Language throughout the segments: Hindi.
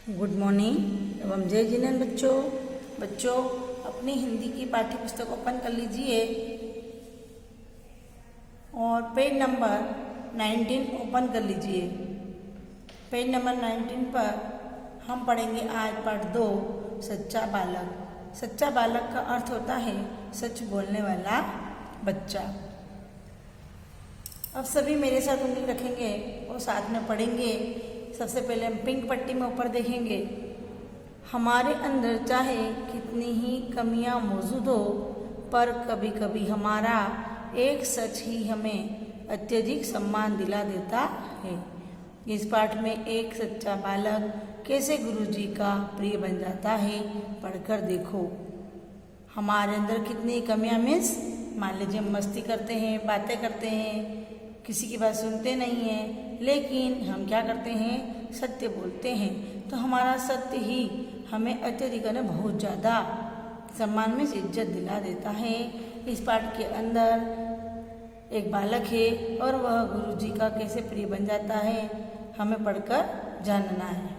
गुड मॉर्निंग एवं जय जिनेंद्र बच्चों अपनी हिंदी की पाठ्य पुस्तक ओपन कर लीजिए और पेज नंबर 19 ओपन कर लीजिए। पेज नंबर 19 पर हम पढ़ेंगे आज पाठ 2 सच्चा बालक। सच्चा बालक का अर्थ होता है सच बोलने वाला बच्चा। अब सभी मेरे साथ उंगली रखेंगे और साथ में पढ़ेंगे। सबसे पहले हम पिंक पट्टी में ऊपर देखेंगे। हमारे अंदर चाहे कितनी ही कमियां मौजूद हो, पर कभी कभी हमारा एक सच ही हमें अत्यधिक सम्मान दिला देता है। इस पाठ में एक सच्चा बालक कैसे गुरुजी का प्रिय बन जाता है, पढ़कर देखो। हमारे अंदर कितनी कमियां मीन्स मान लीजिए हम मस्ती करते हैं, बातें करते हैं, किसी की बात सुनते नहीं हैं, लेकिन हम क्या करते हैं, सत्य बोलते हैं। तो हमारा सत्य ही हमें अत्यधिक बहुत ज़्यादा सम्मान में इज्जत दिला देता है। इस पाठ के अंदर एक बालक है और वह गुरुजी का कैसे प्रिय बन जाता है, हमें पढ़कर जानना है।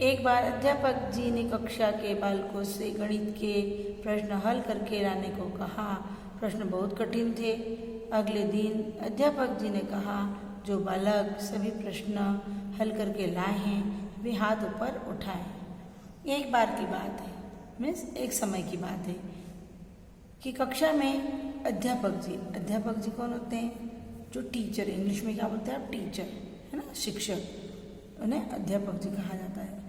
एक बार अध्यापक जी ने कक्षा के बालकों से गणित के प्रश्न हल करके लाने को कहा। प्रश्न बहुत कठिन थे। अगले दिन अध्यापक जी ने कहा, जो बालक सभी प्रश्न हल करके लाए हैं वे हाथ ऊपर उठाएं। एक बार की बात है, मीन्स एक समय की बात है कि कक्षा में अध्यापक जी कौन होते हैं, जो टीचर, इंग्लिश में क्या बोलते हैं आप, टीचर है ना, शिक्षक, उन्हें अध्यापक जी कहा जाता है।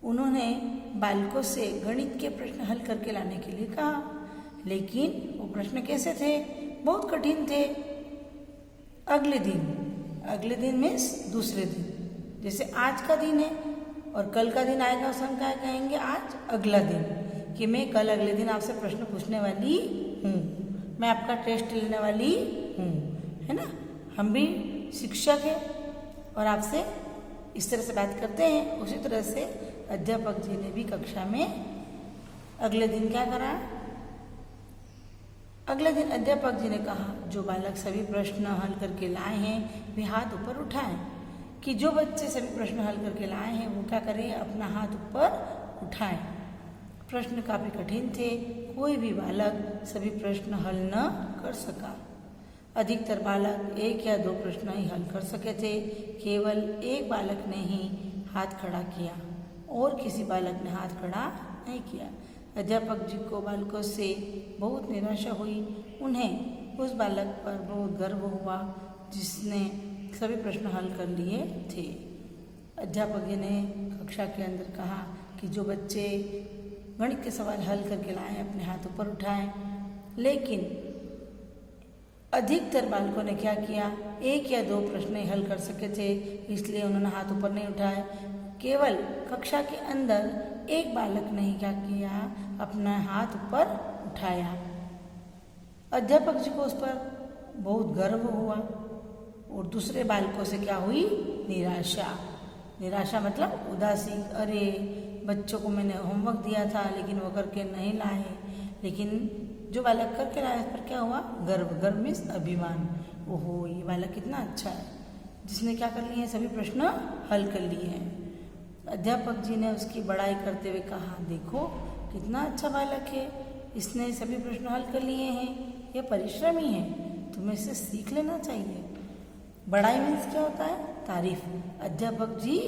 उन्होंने बालकों से गणित के प्रश्न हल करके लाने के लिए कहा, लेकिन वो प्रश्न कैसे थे, बहुत कठिन थे। अगले दिन मीन्स दूसरे दिन, जैसे आज का दिन है और कल का दिन आएगा उसे हम क्या कहेंगे, आज अगला दिन, कि मैं कल अगले दिन आपसे प्रश्न पूछने वाली हूँ, मैं आपका टेस्ट लेने वाली हूँ, है ना। हम भी शिक्षक हैं और आपसे इस तरह से बात करते हैं। उसी तरह से अध्यापक जी ने भी कक्षा में अगले दिन क्या करा, अगले दिन अध्यापक जी ने कहा, जो बालक सभी प्रश्न हल करके लाए हैं वे हाथ ऊपर उठाएं। कि जो बच्चे सभी प्रश्न हल करके लाए हैं वो क्या करें, अपना हाथ ऊपर उठाएं। प्रश्न काफ़ी कठिन थे, कोई भी बालक सभी प्रश्न हल न कर सका। अधिकतर बालक 1 या 2 प्रश्न ही हल कर सके थे। केवल एक बालक ने ही हाथ खड़ा किया और किसी बालक ने हाथ खड़ा नहीं किया। अध्यापक जी को बालकों से बहुत निराशा हुई। उन्हें उस बालक पर बहुत गर्व हुआ जिसने सभी प्रश्न हल कर लिए थे। अध्यापक जी ने कक्षा के अंदर कहा कि जो बच्चे गणित के सवाल हल करके लाए अपने हाथ ऊपर उठाएं, लेकिन अधिकतर बालकों ने क्या किया, 1 या 2 प्रश्न ही हल कर सके थे, इसलिए उन्होंने हाथ ऊपर नहीं उठाए। केवल कक्षा के अंदर एक बालक ने ही क्या किया, अपना हाथ ऊपर उठाया। अध्यापक जी को उस पर बहुत गर्व हुआ और दूसरे बालकों से क्या हुई, निराशा मतलब उदासी। अरे बच्चों को मैंने होमवर्क दिया था लेकिन वो करके नहीं लाए, लेकिन जो बालक करके लाया उस पर क्या हुआ, गर्व मीन्स अभिमान। ओहो ये बालक कितना अच्छा है जिसने क्या कर लिए हैं, सभी प्रश्न हल कर लिए हैं। अध्यापक जी ने उसकी बड़ाई करते हुए कहा, देखो कितना अच्छा बालक है, इसने सभी प्रश्न हल कर लिए हैं, यह परिश्रमी है, तुम्हें इससे सीख लेना चाहिए। बड़ाई मीन्स क्या होता है, तारीफ। अध्यापक जी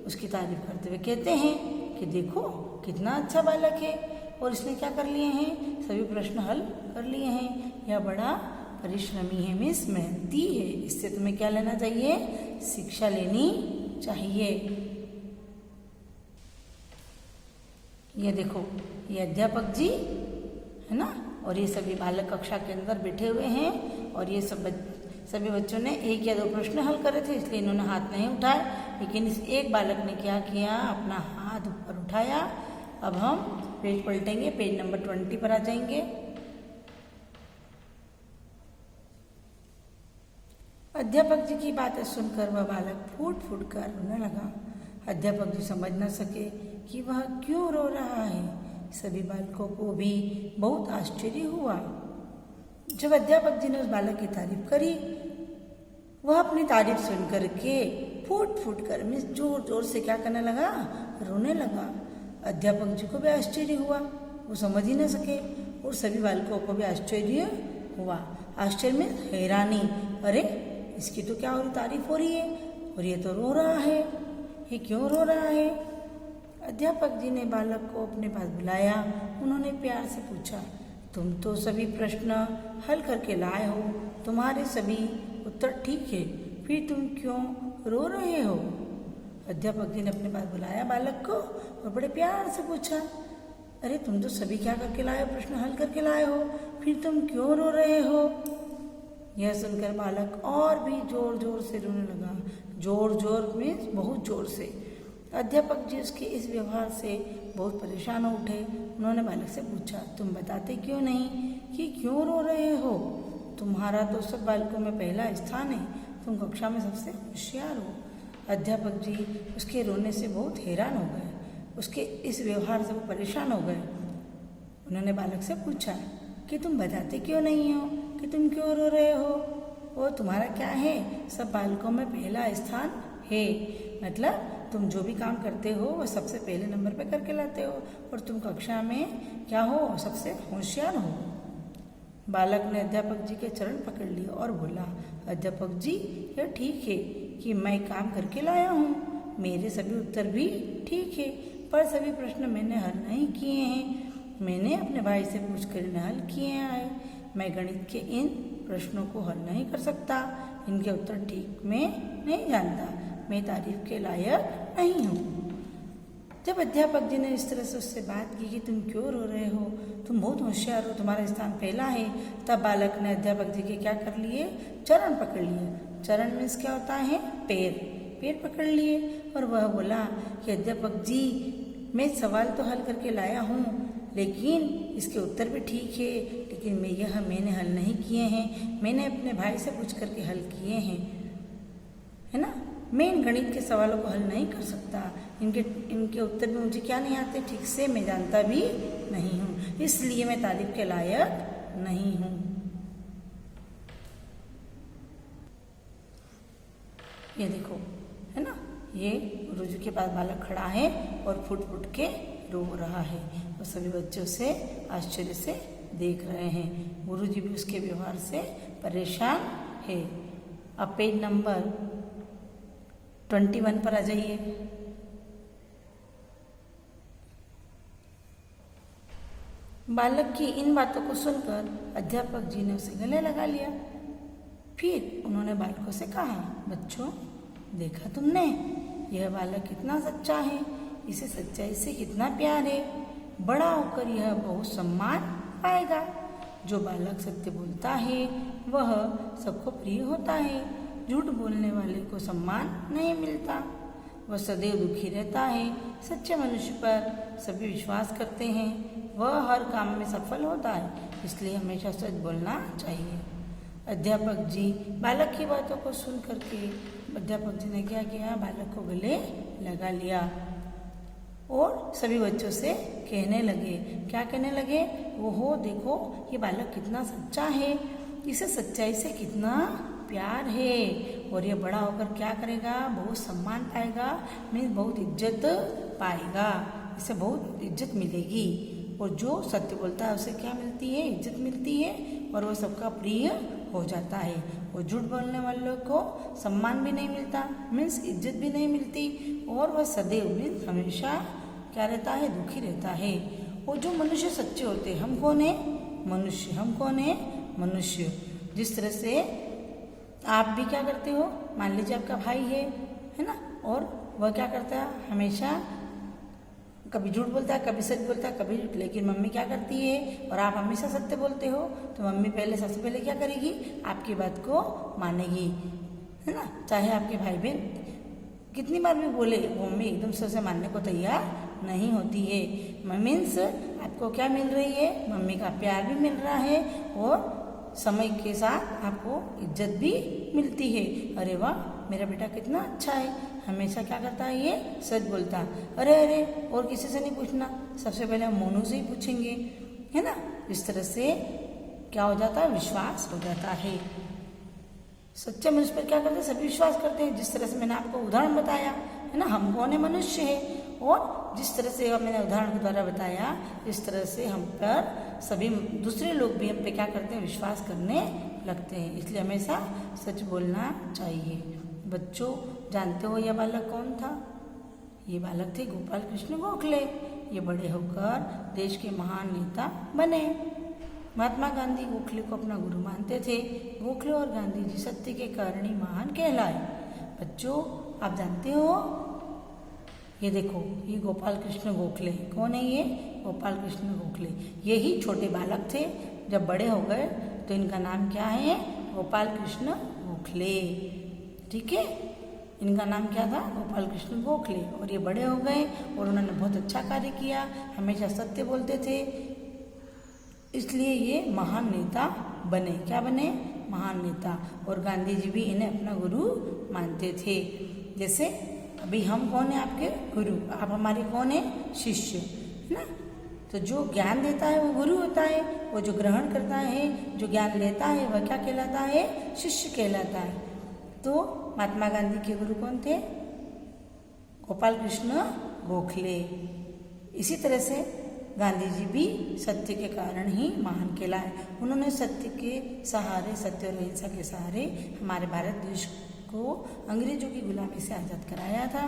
उसकी तारीफ करते हुए कहते हैं कि देखो कितना अच्छा बालक है और इसने क्या कर लिए हैं, सभी प्रश्न हल कर लिए हैं, यह बड़ा परिश्रमी है, मीन्स मेहनती है, इससे तुम्हें क्या लेना चाहिए, शिक्षा लेनी चाहिए। ये देखो ये अध्यापक जी है ना, और ये सभी बालक कक्षा के अंदर बैठे हुए हैं और ये सभी बच्चों ने 1 या 2 प्रश्न हल करे थे, इसलिए इन्होंने हाथ नहीं उठाए, लेकिन इस एक बालक ने क्या किया, अपना हाथ ऊपर उठाया। अब हम पेज पलटेंगे, पेज नंबर 20 पर आ जाएंगे। अध्यापक जी की बातें सुनकर वह बालक फूट फूट कर रोने लगा। अध्यापक जी समझ न सके कि वह क्यों रो रहा है। सभी बालकों को भी बहुत आश्चर्य हुआ। जब अध्यापक जी ने उस बालक की तारीफ करी, वह अपनी तारीफ सुन करके फूट फूट कर मीन्स जोर जोर से क्या करने लगा, रोने लगा। अध्यापक जी को भी आश्चर्य हुआ, वो समझ ही न सके और सभी बालकों को भी आश्चर्य हुआ। आश्चर्य में हैरानी, अरे इसकी तो क्या हो रही, तारीफ हो रही है और ये तो रो रहा है, ये क्यों रो रहा है। अध्यापक जी ने बालक को अपने पास बुलाया। उन्होंने प्यार से पूछा, तुम तो सभी प्रश्न हल करके लाए हो, तुम्हारे सभी उत्तर ठीक है, फिर तुम क्यों रो रहे हो। अध्यापक जी ने अपने पास बुलाया बालक को और बड़े प्यार से पूछा, अरे तुम तो सभी क्या करके लाए हो, प्रश्न हल करके लाए हो, फिर तुम क्यों रो रहे हो। यह सुनकर बालक और भी जोर जोर से रोने लगा। जोर जोर में बहुत जोर से। अध्यापक जी उसके इस व्यवहार से बहुत परेशान हो उठे। उन्होंने बालक से पूछा, तुम बताते क्यों नहीं कि क्यों रो रहे हो। तुम्हारा तो सब बालकों में पहला स्थान है, तुम कक्षा में सबसे होशियार हो। अध्यापक जी उसके रोने से बहुत हैरान हो गए, उसके इस व्यवहार से वो परेशान हो गए। उन्होंने बालक से पूछा कि तुम बताते क्यों नहीं हो कि तुम क्यों रो रहे हो। वो तुम्हारा क्या है, सब बालकों में पहला स्थान है, मतलब तुम जो भी काम करते हो वो सबसे पहले नंबर पे करके लाते हो और तुम कक्षा में क्या हो, सबसे होशियार हो। बालक ने अध्यापक जी के चरण पकड़ लिए और बोला, अध्यापक जी यह ठीक है कि मैं काम करके लाया हूँ, मेरे सभी उत्तर भी ठीक है, पर सभी प्रश्न मैंने हल नहीं किए हैं, मैंने अपने भाई से पूछकर इन्हें हल किए हैं। मैं गणित के इन प्रश्नों को हल नहीं कर सकता, इनके उत्तर ठीक में नहीं जानता, मैं तारीफ के लायक नहीं हूँ। जब अध्यापक जी ने इस तरह से उससे बात की कि तुम क्यों रो रहे हो, तुम बहुत होशियार हो, तुम्हारा स्थान पहला है, तब बालक ने अध्यापक जी के क्या कर लिए, चरण पकड़ लिए। चरण मीन्स क्या होता है, पैर पकड़ लिए और वह बोला कि अध्यापक जी मैं सवाल तो हल करके लाया हूँ, लेकिन इसके उत्तर भी ठीक है, लेकिन मैंने हल नहीं किए हैं, मैंने अपने भाई से पूछ करके हल किए हैं, है ना। मैं इन गणित के सवालों को हल नहीं कर सकता, इनके उत्तर भी मुझे क्या नहीं आते ठीक से, मैं जानता भी नहीं हूँ, इसलिए मैं तारीफ के लायक नहीं हूँ। ये देखो, है ना, ये गुरुजी के पास बालक खड़ा है और फुट फुट के रो रहा है और सभी बच्चों से आश्चर्य से देख रहे हैं। गुरुजी भी उसके व्यवहार से परेशान है। अब पेज नंबर 21 पर आ जाइए। बालक की इन बातों को सुनकर अध्यापक जी ने उसे गले लगा लिया। फिर उन्होंने बालकों से कहा, बच्चों देखा तुमने, यह बालक कितना सच्चा है, इसे सच्चाई से कितना प्यार है, बड़ा होकर यह बहुत सम्मान पाएगा। जो बालक सत्य बोलता है वह सबको प्रिय होता है, झूठ बोलने वाले को सम्मान नहीं मिलता, वह सदैव दुखी रहता है। सच्चे मनुष्य पर सभी विश्वास करते हैं, वह हर काम में सफल होता है, इसलिए हमेशा सच बोलना चाहिए। अध्यापक जी बालक की बातों को सुन करके अध्यापक जी ने क्या किया, बालक को गले लगा लिया और सभी बच्चों से कहने लगे, क्या कहने लगे, वो देखो ये बालक कितना सच्चा है, इसे सच्चाई से कितना प्यार है और ये बड़ा होकर क्या करेगा, बहुत सम्मान पाएगा, मीन्स बहुत इज्जत पाएगा, इसे बहुत इज्जत मिलेगी। और जो सत्य बोलता है उसे क्या मिलती है, इज्जत मिलती है और वो सबका प्रिय हो जाता है। और झूठ बोलने वालों को सम्मान भी नहीं मिलता, मीन्स इज्जत भी नहीं मिलती, और वह सदैव मीन्स हमेशा क्या रहता है, दुखी रहता है। और जो मनुष्य सच्चे होते हैं, हम कौन है, मनुष्य, हम कौन है, मनुष्य। जिस तरह से आप भी क्या करते हो, मान लीजिए आपका भाई है ना, और वह क्या करता है, हमेशा कभी झूठ बोलता है, कभी सच बोलता है, कभी, लेकिन मम्मी क्या करती है और आप हमेशा सत्य बोलते हो, तो मम्मी सबसे पहले क्या करेगी, आपकी बात को मानेगी, है ना। चाहे आपके भाई बहन कितनी बार भी बोले, वो मम्मी एकदम से उसे मानने को तैयार नहीं होती है। मीन्स आपको क्या मिल रही है, मम्मी का प्यार भी मिल रहा है और समय के साथ आपको इज्जत भी मिलती है। अरे वाह, मेरा बेटा कितना अच्छा है, हमेशा क्या करता है, ये सच बोलता, अरे और किसी से नहीं पूछना, सबसे पहले हम मोनू से ही पूछेंगे, है ना। इस तरह से क्या हो जाता है, विश्वास हो जाता है। सच्चे मनुष्य पर क्या करते हैं, सभी विश्वास करते हैं। जिस तरह से मैंने आपको उदाहरण बताया है ना, हम कौन है, मनुष्य है, और जिस तरह से मैंने उदाहरण के द्वारा बताया, इस तरह से हम पर सभी दूसरे लोग भी हम पे क्या करते हैं, विश्वास करने लगते हैं। इसलिए हमेशा सच बोलना चाहिए। बच्चों, जानते हो यह बालक कौन था? ये बालक थे गोपाल कृष्ण गोखले। ये बड़े होकर देश के महान नेता बने। महात्मा गांधी गोखले को अपना गुरु मानते थे। गोखले और गांधी जी सत्य के कारण ही महान कहलाए। बच्चों, आप जानते हो, ये देखो, ये गोपाल कृष्ण गोखले। कौन है ये? गोपाल कृष्ण गोखले। यही छोटे बालक थे। जब बड़े हो गए तो इनका नाम क्या है? गोपाल कृष्ण गोखले। ठीक है, इनका नाम क्या था? गोपाल कृष्ण गोखले। और ये बड़े हो गए और उन्होंने बहुत अच्छा कार्य किया, हमेशा सत्य बोलते थे, इसलिए ये महान नेता बने। क्या बने? महान नेता। और गांधी जी भी इन्हें अपना गुरु मानते थे। जैसे अभी हम कौन है? आपके गुरु। आप हमारे कौन है? शिष्य, है ना। तो जो ज्ञान देता है वो गुरु होता है, वो जो ग्रहण करता है, जो ज्ञान लेता है, वह क्या कहलाता है? शिष्य कहलाता है। तो महात्मा गांधी के गुरु कौन थे? गोपाल कृष्ण गोखले। इसी तरह से गांधी जी भी सत्य के कारण ही महान कहलाए। उन्होंने सत्य के सहारे, सत्य और अहिंसा के सहारे हमारे भारत देश को अंग्रेजों की गुलामी से आज़ाद कराया था।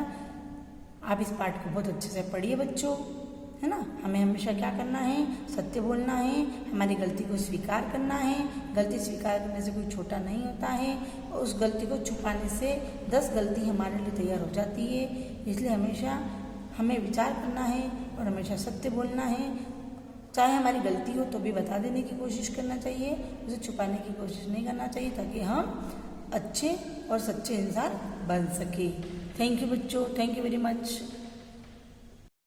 आप इस पाठ को बहुत अच्छे से पढ़िए बच्चों, है ना। हमें हमेशा क्या करना है? सत्य बोलना है, हमारी गलती को स्वीकार करना है। गलती स्वीकार करने से कोई छोटा नहीं होता है, और उस गलती को छुपाने से 10 गलती हमारे लिए तैयार हो जाती है। इसलिए हमेशा हमें विचार करना है और हमेशा सत्य बोलना है। चाहे हमारी गलती हो तो भी बता देने की कोशिश करना चाहिए, उसे छुपाने की कोशिश नहीं करना चाहिए, ताकि हम अच्छे और सच्चे इंसान बन सके। थैंक यू बच्चों, थैंक यू वेरी मच।